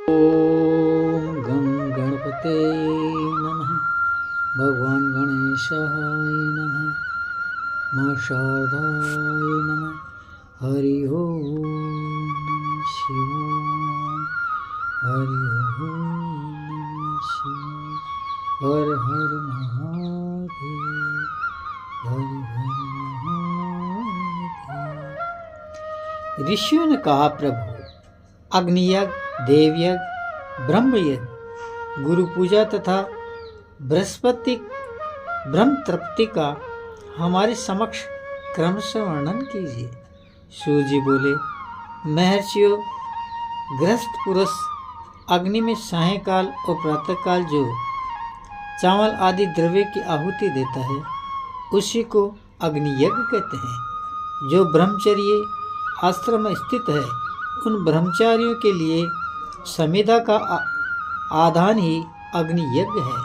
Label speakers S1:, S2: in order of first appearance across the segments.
S1: ओम गं गणपते नमः। भगवान गणेशाय नमः। मां शारदाय नमः। हरि ओम नमः शिवाय। हरि ओम नमः शिवाय। हर हर महादेव। हर हर महादेव। ऋषियों ने कहा, प्रभु, अग्नियज्ञ, देवयज्ञ, ब्रह्मयज्ञ, गुरु पूजा तथा बृहस्पति ब्रह्म तृप्ति का हमारे समक्ष क्रमशः वर्णन कीजिए। सूर्य जी बोले, महर्षियों, गृहस्थ पुरुष अग्नि में सायंकाल और प्रातःकाल जो चावल आदि द्रव्य की आहुति देता है उसी को अग्नियज्ञ कहते हैं। जो ब्रह्मचर्य आश्रम में स्थित है उन ब्रह्मचारियों के लिए समिधा का आधान ही अग्नियज्ञ है।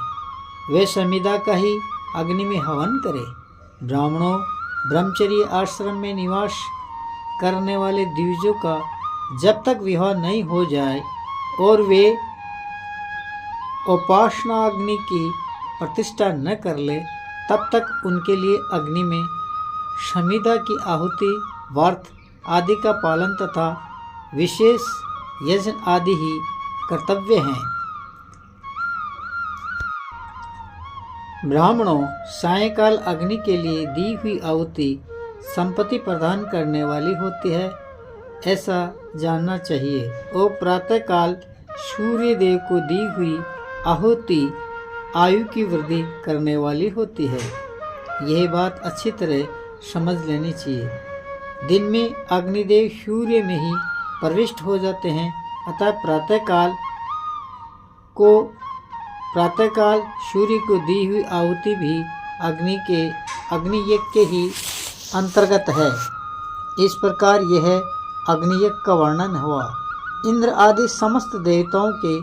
S1: वे समिधा का ही अग्नि में हवन करें। ब्राह्मणों, ब्रह्मचर्य आश्रम में निवास करने वाले द्विजों का जब तक विवाह नहीं हो जाए और वे उपासना अग्नि की प्रतिष्ठा न कर ले तब तक उनके लिए अग्नि में समिधा की आहुति, व्रत आदि का पालन तथा विशेष यज्ञ आदि ही कर्तव्य हैं। ब्राह्मणों, सायंकाल अग्नि के लिए दी हुई आहुति संपत्ति प्रदान करने वाली होती है, ऐसा जानना चाहिए। और प्रातःकाल सूर्य देव को दी हुई आहुति आयु की वृद्धि करने वाली होती है। यह बात अच्छी तरह समझ लेनी चाहिए। दिन में अग्निदेव सूर्य में ही प्रविष्ट हो जाते हैं, अतः प्रातःकाल सूर्य को दी हुई आहुति भी अग्नियज्ञ के ही अंतर्गत है। इस प्रकार यह अग्नियज्ञ का वर्णन हुआ। इंद्र आदि समस्त देवताओं के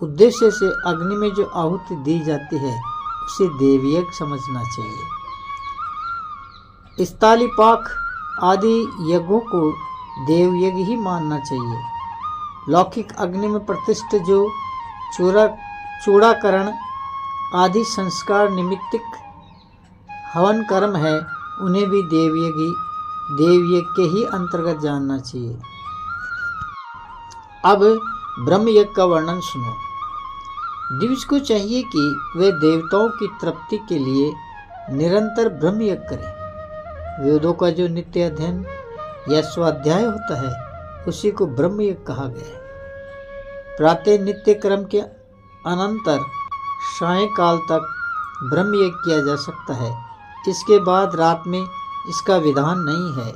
S1: उद्देश्य से अग्नि में जो आहुति दी जाती है उसे देवयज्ञ समझना चाहिए। स्थालीपाक आदि यज्ञों को देवयज्ञ ही मानना चाहिए। लौकिक अग्नि में प्रतिष्ठित जो चूड़ाकरण आदि संस्कार निमित्तिक हवन कर्म है उन्हें भी देवयज्ञ के ही अंतर्गत जानना चाहिए। अब ब्रह्मयज्ञ का वर्णन सुनो। द्विज को चाहिए कि वे देवताओं की तृप्ति के लिए निरंतर ब्रह्मयज्ञ करें। वेदों का जो नित्य अध्ययन या स्वाध्याय होता है उसी को ब्रह्मयज्ञ कहा गया है। प्रातः नित्य क्रम के अनंतर सायंकाल तक ब्रह्मयज्ञ किया जा सकता है। इसके बाद रात में इसका विधान नहीं है।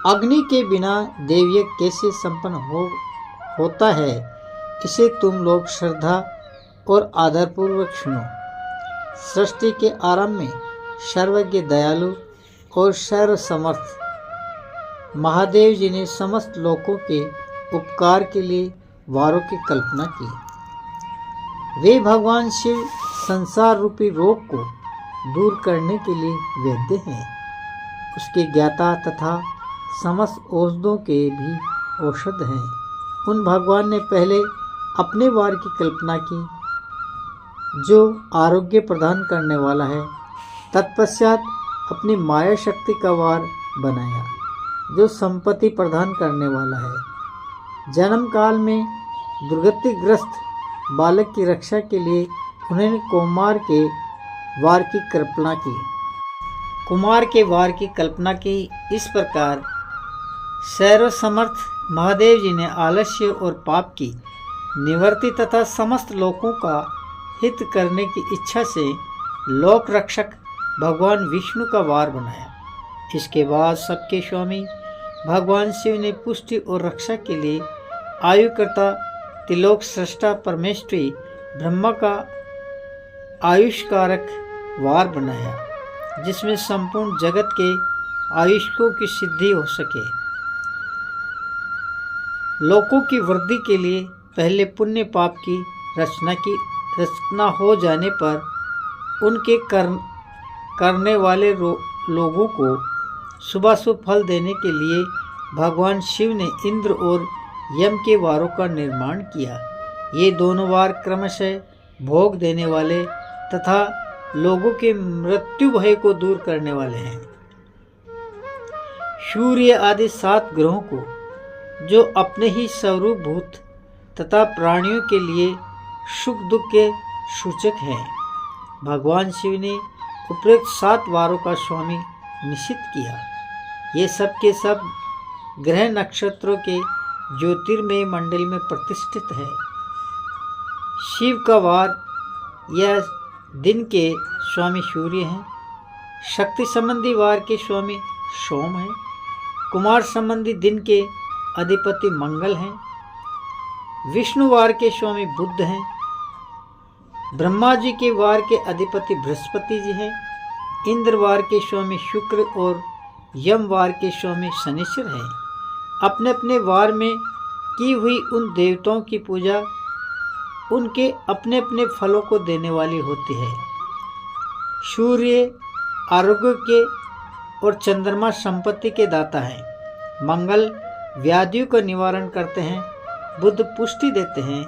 S1: अग्नि के बिना देवयज्ञ कैसे संपन्न होता है इसे तुम लोग श्रद्धा और आदरपूर्वक सुनो। सृष्टि के आरंभ में सर्वज्ञ, दयालु और सर्वसमर्थ महादेव जी ने समस्त लोकों के उपकार के लिए वारों की कल्पना की। वे भगवान शिव संसार रूपी रोग को दूर करने के लिए वैद्य हैं। उसके ज्ञाता तथा समस्त औषधों के भी औषध हैं। उन भगवान ने पहले अपने वार की कल्पना की जो आरोग्य प्रदान करने वाला है। तत्पश्चात अपनी माया शक्ति का वार बनाया जो संपत्ति प्रदान करने वाला है। जन्म काल में दुर्गतिग्रस्त बालक की रक्षा के लिए उन्होंने कुमार के वार की कल्पना की। इस प्रकार सर्वसमर्थ महादेव जी ने आलस्य और पाप की निवृत्ति तथा समस्त लोकों का हित करने की इच्छा से लोक रक्षक भगवान विष्णु का वार बनाया। इसके बाद सबके स्वामी भगवान शिव ने पुष्टि और रक्षा के लिए आयुकर्ता त्रिलोक सृष्टा परमेश्वरी ब्रह्मा का आयुष्कारक वार बनाया जिसमें संपूर्ण जगत के आयुष्कों की सिद्धि हो सके। लोकों की वृद्धि के लिए पहले पुण्य पाप की रचना हो जाने पर उनके करने वाले लोगों को शुभाशुभ फल देने के लिए भगवान शिव ने इंद्र और यम के वारों का निर्माण किया। ये दोनों वार क्रमशः भोग देने वाले तथा लोगों के मृत्यु भय को दूर करने वाले हैं। सूर्य आदि 7 ग्रहों को, जो अपने ही स्वरूप भूत तथा प्राणियों के लिए सुख दुख के सूचक हैं, भगवान शिव ने उपरोक्त 7 वारों का स्वामी निश्चित किया। ये सब के सब ग्रह नक्षत्रों के ज्योतिर्मय मंडल में प्रतिष्ठित है। शिव का वार यह दिन के स्वामी सूर्य हैं, शक्ति संबंधी वार के स्वामी सोम हैं, कुमार संबंधी दिन के अधिपति मंगल हैं, विष्णु वार के स्वामी बुध हैं, ब्रह्मा जी के वार के अधिपति बृहस्पति जी हैं, इंद्र वार के स्वामी शुक्र और यम वार के स्वामी शनिश्चर हैं। अपने अपने वार में की हुई उन देवताओं की पूजा उनके अपने अपने फलों को देने वाली होती है। सूर्य आरोग्य के और चंद्रमा संपत्ति के दाता हैं, मंगल व्याधियों का निवारण करते हैं, बुध पुष्टि देते हैं,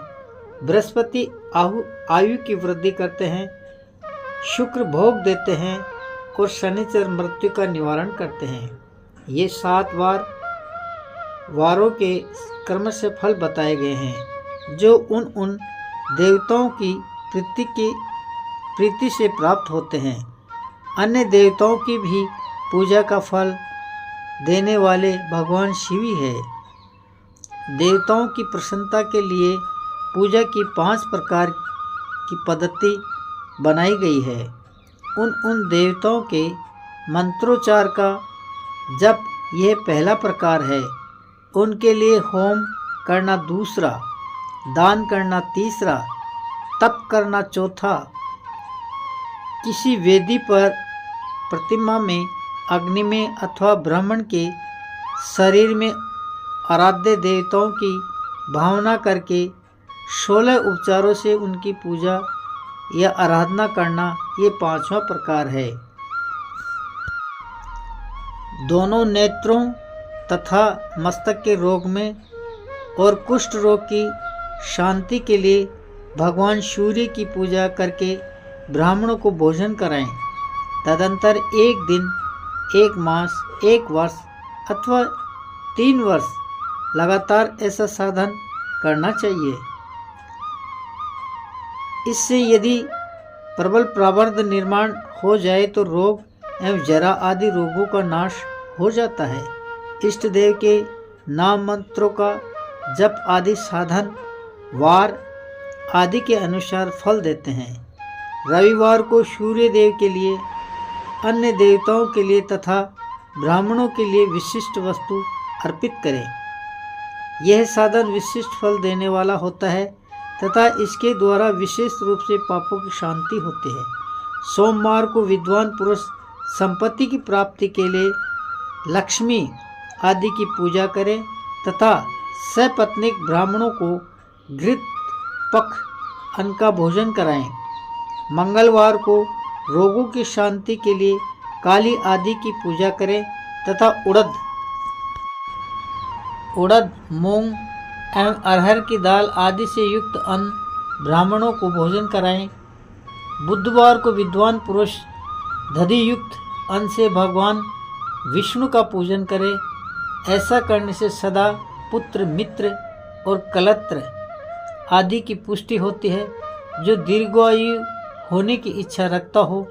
S1: बृहस्पति आयु की वृद्धि करते हैं, शुक्र भोग देते हैं और शनिचर मृत्यु का निवारण करते हैं। ये 7 वारों के कर्म से फल बताए गए हैं, जो उन देवताओं की प्रीति से प्राप्त होते हैं। अन्य देवताओं की भी पूजा का फल देने वाले भगवान शिव ही है। देवताओं की प्रसन्नता के लिए पूजा की 5 प्रकार की पद्धति बनाई गई है। उन देवताओं के मंत्रोच्चार का जप यह पहला प्रकार है, उनके लिए होम करना दूसरा, दान करना तीसरा, तप करना चौथा, किसी वेदी पर प्रतिमा में, अग्नि में अथवा ब्राह्मण के शरीर में आराध्य देवताओं की भावना करके 16 उपचारों से उनकी पूजा या आराधना करना, ये 5वां प्रकार है। दोनों नेत्रों तथा मस्तक के रोग में और कुष्ठ रोग की शांति के लिए भगवान सूर्य की पूजा करके ब्राह्मणों को भोजन कराएं। तदंतर 1 दिन, 1 मास, 1 वर्ष अथवा 3 वर्ष लगातार ऐसा साधन करना चाहिए। इससे यदि प्रबल प्रारब्ध निर्माण हो जाए तो रोग एवं जरा आदि रोगों का नाश हो जाता है। इष्ट देव के नाम मंत्रों का जप आदि साधन वार आदि के अनुसार फल देते हैं। रविवार को सूर्य देव के लिए, अन्य देवताओं के लिए तथा ब्राह्मणों के लिए विशिष्ट वस्तु अर्पित करें। यह साधन विशिष्ट फल देने वाला होता है तथा इसके द्वारा विशेष रूप से पापों की शांति होती है। सोमवार को विद्वान पुरुष संपत्ति की प्राप्ति के लिए लक्ष्मी आदि की पूजा करें तथा सपत्नीक ब्राह्मणों को घृत पक अन्न का भोजन कराएं। मंगलवार को रोगों की शांति के लिए काली आदि की पूजा करें तथा उड़द, मूंग एवं अरहर की दाल आदि से युक्त अन्न ब्राह्मणों को भोजन कराएं। बुधवार को विद्वान पुरुष दधि युक्त अन्न से भगवान विष्णु का पूजन करें। ऐसा करने से सदा पुत्र, मित्र और कलत्र आदि की पुष्टि होती है। जो दीर्घायु होने की इच्छा रखता हो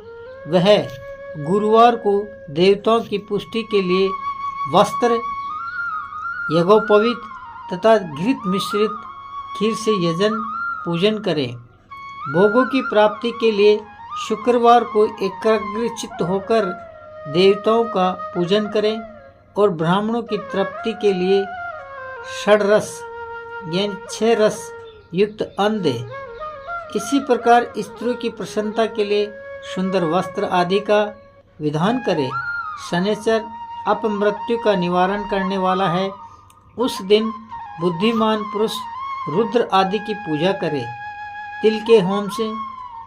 S1: वह गुरुवार को देवताओं की पुष्टि के लिए वस्त्र, यज्ञोपवीत तथा घृत मिश्रित खीर से यजन पूजन करें। भोगों की प्राप्ति के लिए शुक्रवार को एकाग्रचित्त होकर देवताओं का पूजन करें और ब्राह्मणों की तृप्ति के लिए षड्रस यानी 6 रस युक्त अन्न दे। इसी प्रकार स्त्रियों की प्रसन्नता के लिए सुंदर वस्त्र आदि का विधान करें। शनिचर अपमृत्यु का निवारण करने वाला है। उस दिन बुद्धिमान पुरुष रुद्र आदि की पूजा करे। तिल के होम से,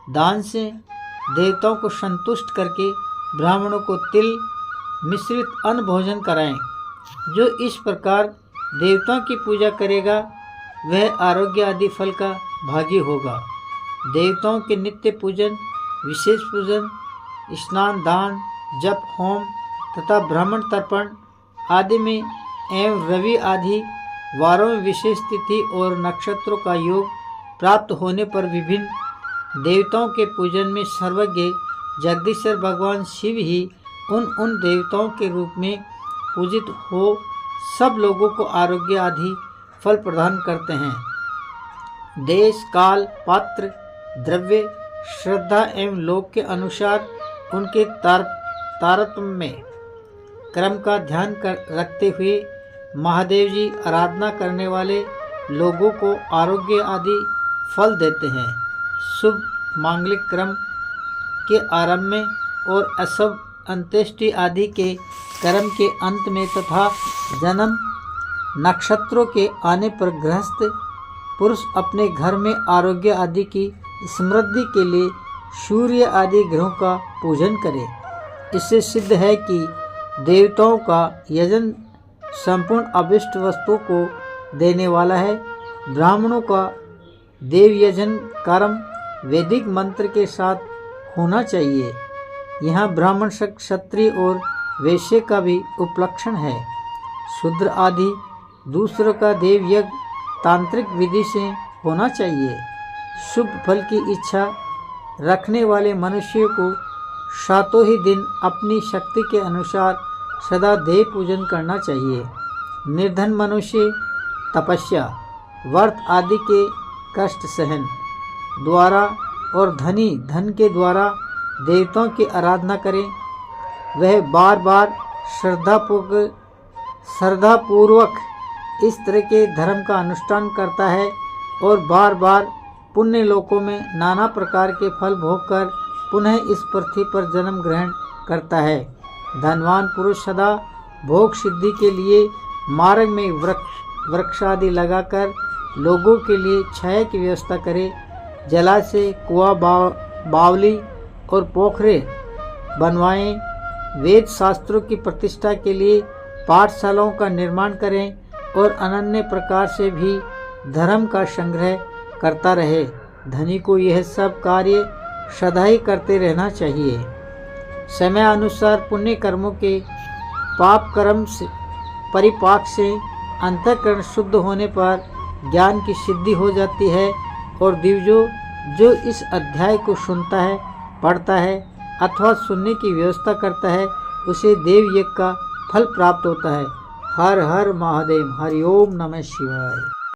S1: दान से देवताओं को संतुष्ट करके ब्राह्मणों को तिल मिश्रित अन्न भोजन कराएं। जो इस प्रकार देवताओं की पूजा करेगा वह आरोग्य आदि फल का भागी होगा। देवताओं के नित्य पूजन, विशेष पूजन, स्नान, दान, जप, होम तथा ब्राह्मण तर्पण आदि में एवं रवि आदि वारों में विशेष तिथि और नक्षत्रों का योग प्राप्त होने पर विभिन्न देवताओं के पूजन में सर्वज्ञ जगदीश्वर भगवान शिव ही उन देवताओं के रूप में पूजित हो सब लोगों को आरोग्य आदि फल प्रदान करते हैं। देश, काल, पात्र, द्रव्य, श्रद्धा एवं लोक के अनुसार उनके तारतम्य क्रम का ध्यान रखते हुए महादेव जी आराधना करने वाले लोगों को आरोग्य आदि फल देते हैं। शुभ मांगलिक क्रम के आरंभ में और अशुभ अंत्येष्टि आदि के कर्म के अंत में तथा जन्म नक्षत्रों के आने पर गृहस्थ पुरुष अपने घर में आरोग्य आदि की समृद्धि के लिए सूर्य आदि ग्रहों का पूजन करे। इससे सिद्ध है कि देवताओं का यजन संपूर्ण अभिष्ट वस्तुओं को देने वाला है। ब्राह्मणों का देव यजन कर्म वैदिक मंत्र के साथ होना चाहिए। यहाँ ब्राह्मण क्षत्रिय और वैश्य का भी उपलक्षण है। शूद्र आदि दूसरों का देव यज्ञ तांत्रिक विधि से होना चाहिए। शुभ फल की इच्छा रखने वाले मनुष्य को सातों ही दिन अपनी शक्ति के अनुसार सदा देव पूजन करना चाहिए। निर्धन मनुष्य तपस्या, व्रत आदि के कष्ट सहन द्वारा और धनी धन के द्वारा देवताओं की आराधना करें। वह बार बार श्रद्धापूर्वक इस तरह के धर्म का अनुष्ठान करता है और बार बार पुण्य लोकों में नाना प्रकार के फल भोग कर पुनः इस पृथ्वी पर जन्म ग्रहण करता है। धनवान पुरुष सदा भोग सिद्धि के लिए मार्ग में वृक्ष आदि लगाकर लोगों के लिए छाया की व्यवस्था करे। जलाशय, कुआं, बावली और पोखरे बनवाएं। वेद शास्त्रों की प्रतिष्ठा के लिए पाठशालाओं का निर्माण करें और अनन्य प्रकार से भी धर्म का संग्रह करता रहे। धनी को यह सब कार्य सदा ही करते रहना चाहिए। समय अनुसार पुण्य कर्मों के पाप कर्म से परिपाक से अंतःकरण शुद्ध होने पर ज्ञान की सिद्धि हो जाती है और दिव्यो जो इस अध्याय को सुनता है, पढ़ता है अथवा सुनने की व्यवस्था करता है उसे देव यज्ञ का फल प्राप्त होता है। हर हर महादेव। हरि ओम नमः शिवाय।